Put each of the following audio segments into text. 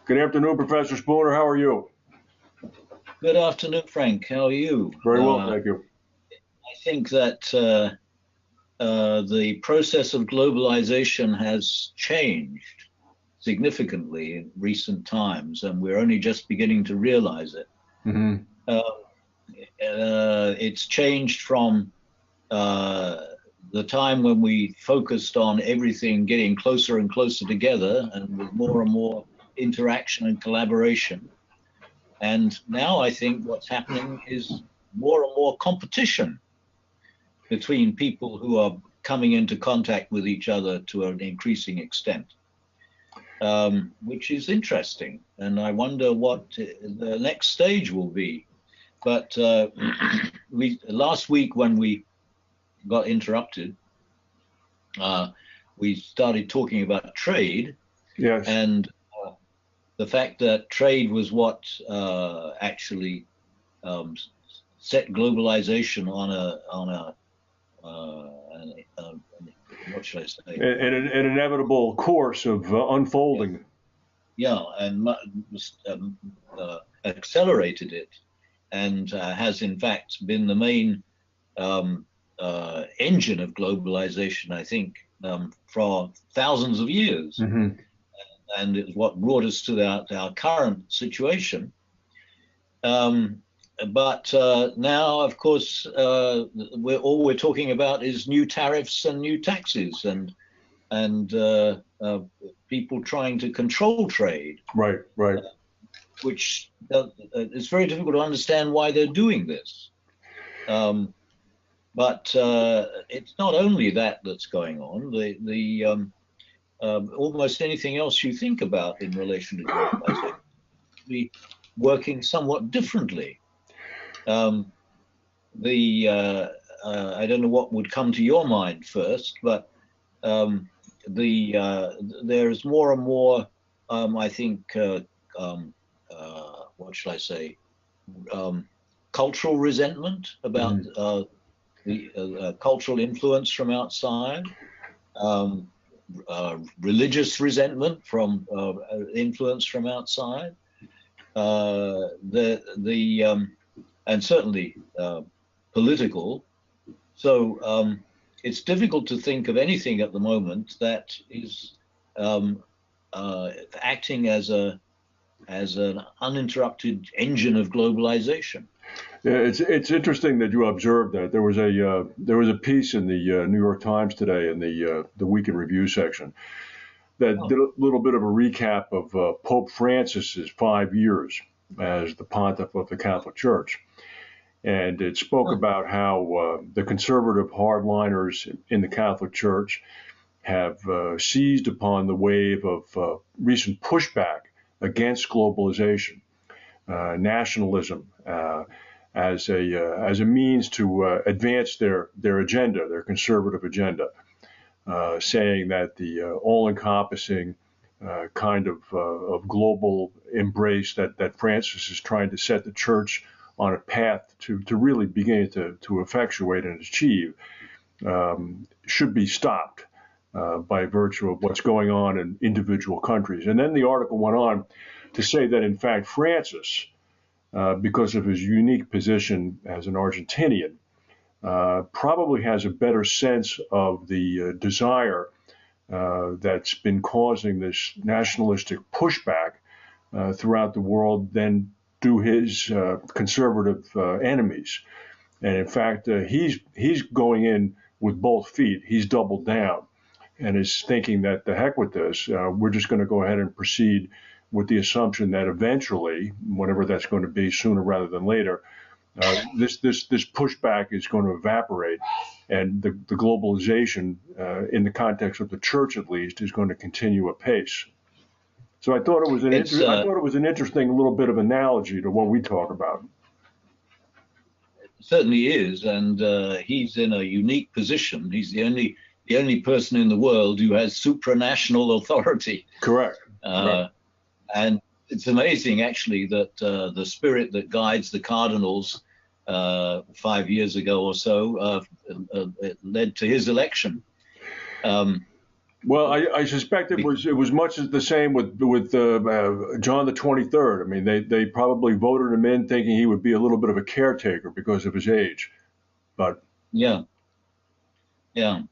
Good afternoon, Professor Spooner. How are you? Good afternoon, Frank. How are you? Very well, thank you. I think that the process of globalization has changed significantly in recent times, and we're only just beginning to realize it. Hmm. It's changed from the time when we focused on everything getting closer and closer together and with more and more interaction and collaboration. And now I think what's happening is more and more competition between people who are coming into contact with each other to an increasing extent, which is interesting. And I wonder what the next stage will be. But last week when we got interrupted, we started talking about trade. Yes. And the fact that trade was what actually set globalization on a what should I say? An inevitable course of unfolding. Yeah, and accelerated it, and has in fact been the main engine of globalization, I think, for thousands of years. Hmm. And it's what brought us to our current situation. But now, of course, all we're talking about is new tariffs and new taxes and people trying to control trade. Right, right. Which it's very difficult to understand why they're doing this. But it's not only that that's going on. Almost anything else you think about in relation to globalization be working somewhat differently. I don't know what would come to your mind first, but there's more and more, I think, what should I say, cultural resentment about the cultural influence from outside. Religious resentment from influence from outside, and certainly political. So it's difficult to think of anything at the moment that is acting as an uninterrupted engine of globalization. Yeah, it's interesting that you observed that. There was a piece in the New York Times today in the Week in Review section that did a little bit of a recap of Pope Francis's 5 years as the pontiff of the Catholic Church, and it spoke about how the conservative hardliners in the Catholic Church have seized upon the wave of recent pushback against globalization, nationalism. As a means to advance their agenda, their conservative agenda, saying that the all-encompassing kind of global embrace that Francis is trying to set the church on a path to really begin to effectuate and achieve should be stopped by virtue of what's going on in individual countries. And then the article went on to say that, in fact, Francis, because of his unique position as an Argentinian, probably has a better sense of the desire that's been causing this nationalistic pushback throughout the world than do his conservative enemies. And in fact, he's going in with both feet. He's doubled down and is thinking that the heck with this. We're just going to go ahead and proceed with the assumption that eventually, whenever that's going to be, sooner rather than later, this pushback is going to evaporate, and the globalization, in the context of the church at least, is going to continue apace. So I thought it was an interesting little bit of analogy to what we talk about. It certainly is, and he's in a unique position. He's the only person in the world who has supranational authority. Correct. Right. And it's amazing, actually, that the spirit that guides the cardinals 5 years ago or so led to his election. Well, I suspect it was much as the same with John the 23rd. I mean, they probably voted him in thinking he would be a little bit of a caretaker because of his age. But Yeah, yeah.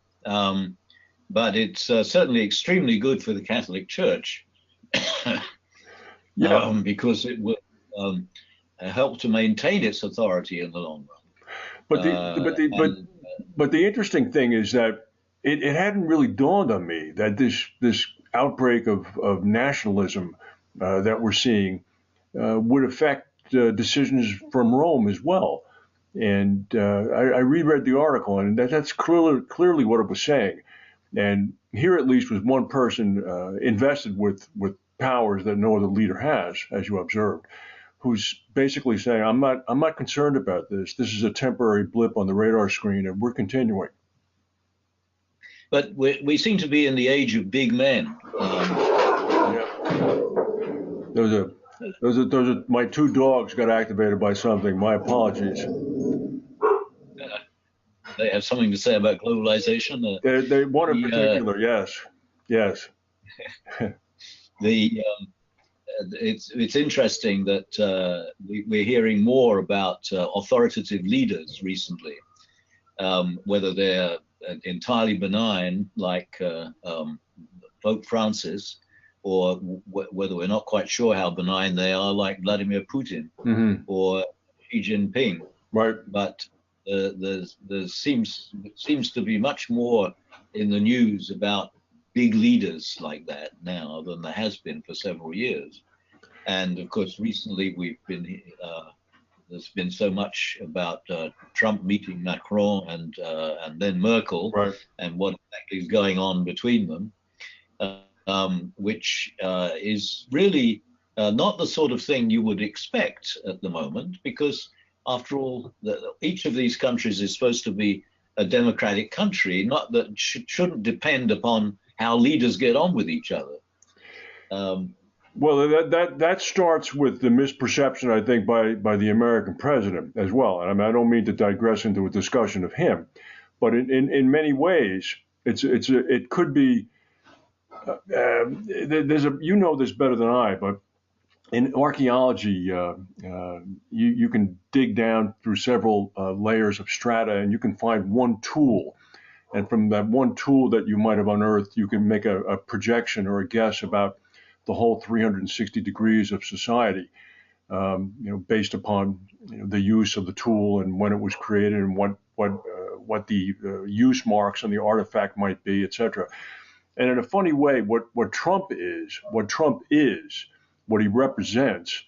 But it's certainly extremely good for the Catholic Church yeah, because it will help to maintain its authority in the long run. but the but the but And but the interesting thing is that it hadn't really dawned on me that this outbreak of nationalism that we're seeing would affect decisions from Rome as well. And I reread the article, and that's clearly what it was saying. And here, at least, was one person invested with powers that no other leader has, as you observed, who's basically saying, "I'm not concerned about this. This is a temporary blip on the radar screen, and we're continuing." but we seem to be in the age of big men. Yeah. Those are my two dogs got activated by something. My apologies. They have something to say about globalization. They one in The particular, yes, yes. the it's interesting that we're hearing more about authoritative leaders recently, whether they're entirely benign, like Pope Francis, or whether we're not quite sure how benign they are, like Vladimir Putin Mm-hmm. or Xi Jinping. Right. But there seems to be much more in the news about big leaders like that now than there has been for several years. And of course, recently there's been so much about Trump meeting Macron and then Merkel, Right. and what exactly is going on between them, which is really not the sort of thing you would expect at the moment, because after all, each of these countries is supposed to be a democratic country, not that shouldn't depend upon how leaders get on with each other. Well, that starts with the misperception, I think, by the American president as well. And I mean, I don't mean to digress into a discussion of him, but in many ways, it could be. There's you know this better than I, but in archaeology, you can dig down through several layers of strata, and you can find one tool. And from that one tool that you might have unearthed, you can make a projection or a guess about the whole 360 degrees of society, based upon the use of the tool and when it was created and what the use marks on the artifact might be, etc. And in a funny way, what Trump is, what he represents,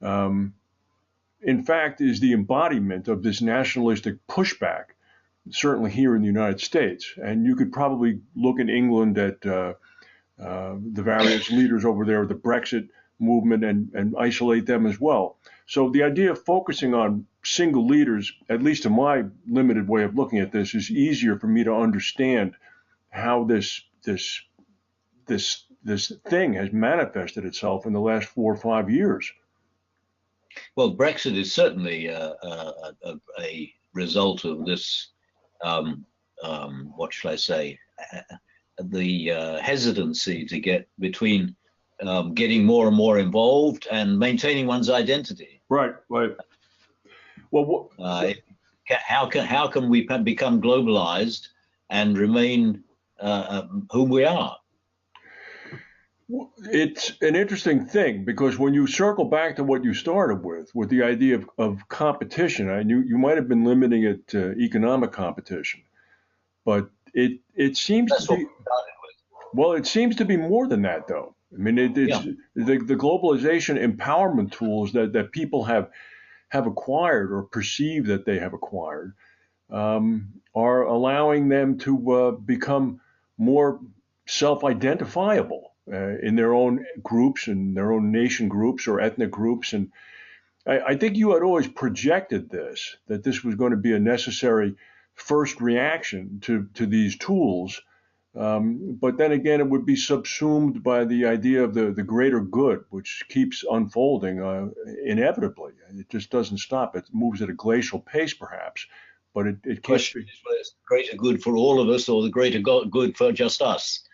in fact, is the embodiment of this nationalistic pushback, certainly here in the United States. And you could probably look in England at the various leaders over there, the Brexit movement, and isolate them as well. So the idea of focusing on single leaders, at least in my limited way of looking at this, is easier for me to understand how this thing has manifested itself in the last 4 or 5 years. Well, Brexit is certainly a result of this. What shall I say? The hesitancy to get between getting more and more involved and maintaining one's identity. Right. Well, how can we become globalized and remain whom we are? It's an interesting thing, because when you circle back to what you started with the idea of competition, and you might have been limiting it to economic competition, but it seems That's to be, what we started with. well, it seems to be more than that, though. I mean, it's the globalization empowerment tools that people have acquired or perceive that they have acquired, are allowing them to become more self-identifiable in their own groups and their own nation groups or ethnic groups. And I think you had always projected that this was going to be a necessary first reaction to these tools. But then again, it would be subsumed by the idea of the greater good, which keeps unfolding inevitably. It just doesn't stop. It moves at a glacial pace, perhaps, but it can't Question be. is whether it's the greater good for all of us or the greater good for just us.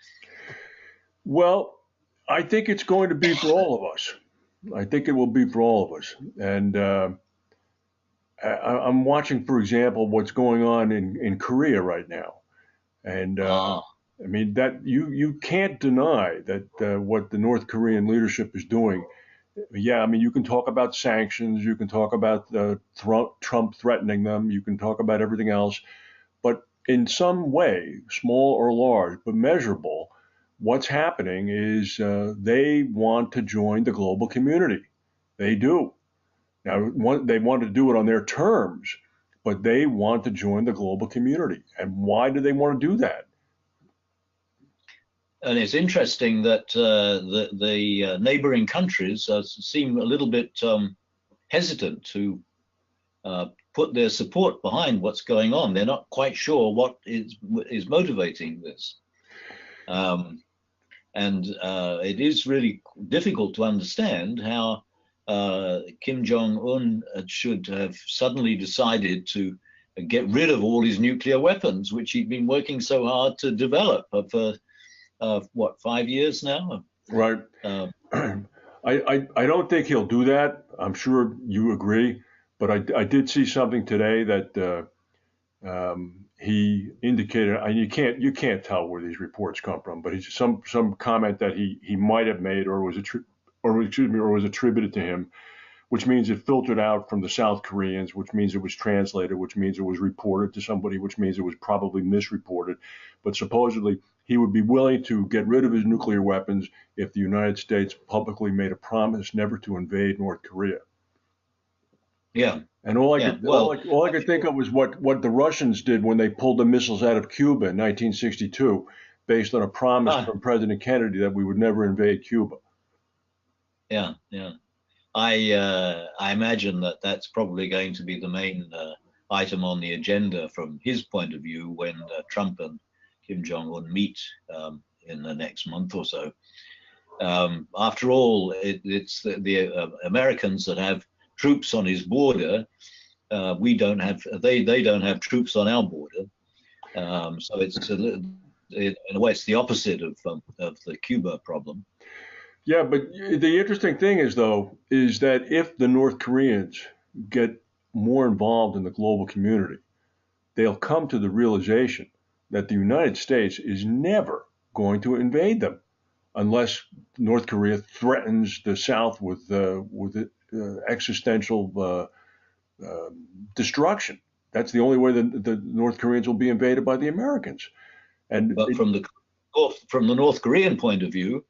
Well, I think it's going to be for all of us. I think it will be for all of us. And I'm watching, for example, what's going on in Korea right now. And Ah, I mean that you can't deny that what the North Korean leadership is doing. Yeah, I mean you can talk about sanctions, you can talk about Trump threatening them, you can talk about everything else, but in some way, small or large, but measurable, what's happening is they want to join the global community. They do. Now, they want to do it on their terms, but they want to join the global community. And why do they want to do that? and it's interesting that the neighboring countries seem a little bit hesitant to put their support behind what's going on. They're not quite sure what is motivating this. And it is really difficult to understand how Kim Jong-un should have suddenly decided to get rid of all his nuclear weapons, which he'd been working so hard to develop for what, 5 years now? Right. Uh, I don't think he'll do that. I'm sure you agree. But I did see something today that he indicated, and you can't tell where these reports come from, but he's some comment that he might have made or was attributed to him, which means it filtered out from the South Koreans, which means it was translated, which means it was reported to somebody, which means it was probably misreported. But supposedly he would be willing to get rid of his nuclear weapons if the United States publicly made a promise never to invade North Korea. yeah, And all I yeah. could Well, all I could think of was what the Russians did when they pulled the missiles out of Cuba in 1962, based on a promise ah, from President Kennedy that we would never invade Cuba. yeah, yeah. I imagine that that's probably going to be the main item on the agenda from his point of view when Trump and Kim Jong Un meet in the next month or so. After all, it's the Americans that have troops on his border. We don't have they don't have troops on our border. So in a way it's the opposite of the Cuba problem. Yeah, but the interesting thing is, though, is that if the North Koreans get more involved in the global community, they'll come to the realization that the United States is never going to invade them unless North Korea threatens the South with existential destruction. That's the only way that the North Koreans will be invaded by the Americans. And But from the North Korean point of view,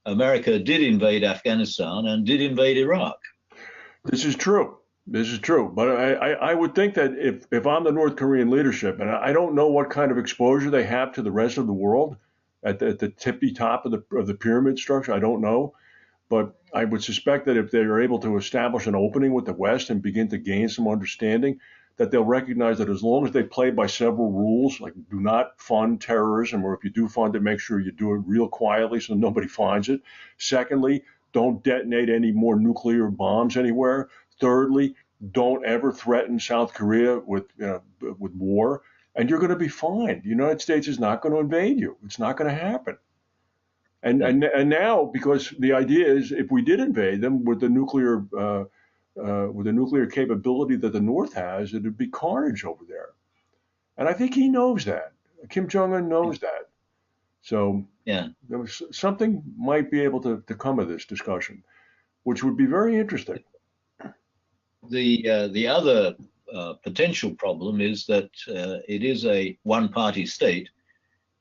America did invade Afghanistan and did invade Iraq. this is true. This is true. But I would think that if I'm the North Korean leadership, and I don't know what kind of exposure they have to the rest of the world at the tippy top of the pyramid structure, I don't know. But I would suspect that if they are able to establish an opening with the West and begin to gain some understanding, that they'll recognize that as long as they play by several rules, like do not fund terrorism, or if you do fund it, make sure you do it real quietly so nobody finds it. Secondly, don't detonate any more nuclear bombs anywhere. Thirdly, don't ever threaten South Korea with war, and you're going to be fine. The United States is not going to invade you. It's not going to happen. Yeah. And now, because the idea is, if we did invade them with the nuclear capability that the North has, it'd be carnage over there. And I think he knows that. Kim Jong Un knows that. So Yeah. there was something might be able to come of this discussion, which would be very interesting. The other potential problem is that it is a one-party state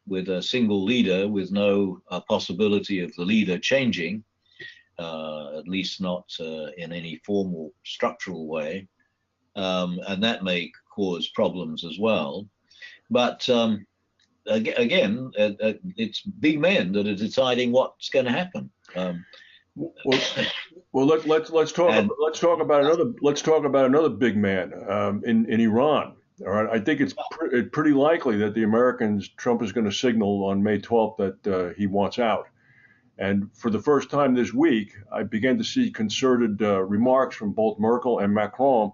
with a single leader, with no possibility of the leader changing, at least not in any formal structural way, and that may cause problems as well. But again, it's big men that are deciding what's going to happen. Well, well, And let's talk about another big man in Iran. All right, I think it's pretty likely that the Americans Trump is going to signal on May 12th that he wants out. And for the first time this week, I began to see concerted remarks from both Merkel and Macron,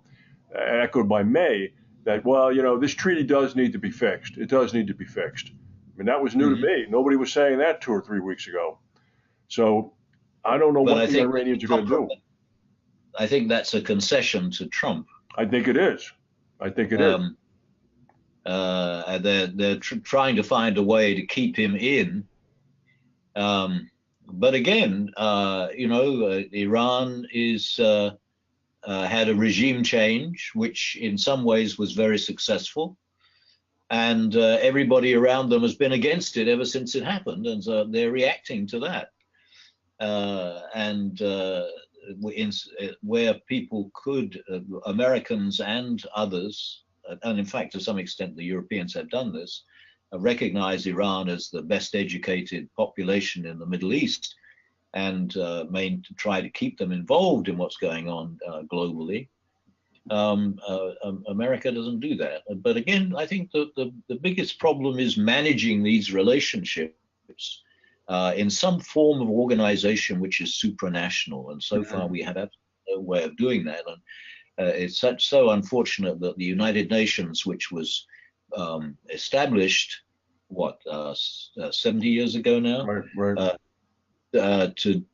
echoed by May, that, well, this treaty does need to be fixed. It does need to be fixed. I mean, that was new to Mhm. me. Nobody was saying that 2 or 3 weeks ago. So I don't know But what I the think Iranians are going to do. I think that's a concession to Trump. I think it is. I think it is. They're trying to find a way to keep him in. But again, Iran is had a regime change, which in some ways was very successful, and everybody around them has been against it ever since it happened, and so they're reacting to that. Where people could, Americans and others, and in fact, to some extent, the Europeans have done this, recognize Iran as the best educated population in the Middle East and try to keep them involved in what's going on globally. America doesn't do that. But again, I think the biggest problem is managing these relationships in some form of organization which is supranational. And so far, we have no way of doing that. And it's so unfortunate that the United Nations, which was established, 70 years ago now, Right. to